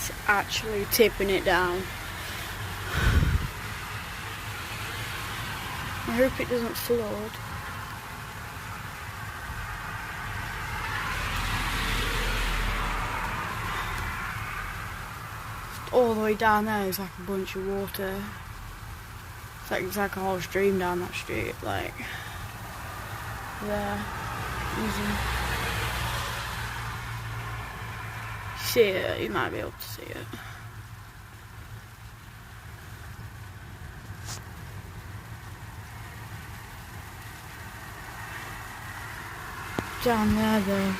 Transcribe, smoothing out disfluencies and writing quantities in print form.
It's actually tipping it down. I hope it doesn't flood. All the way down there is like a bunch of water. It's like a whole stream down that street, like there. Easy. See it, you might be able to see it. Down there though.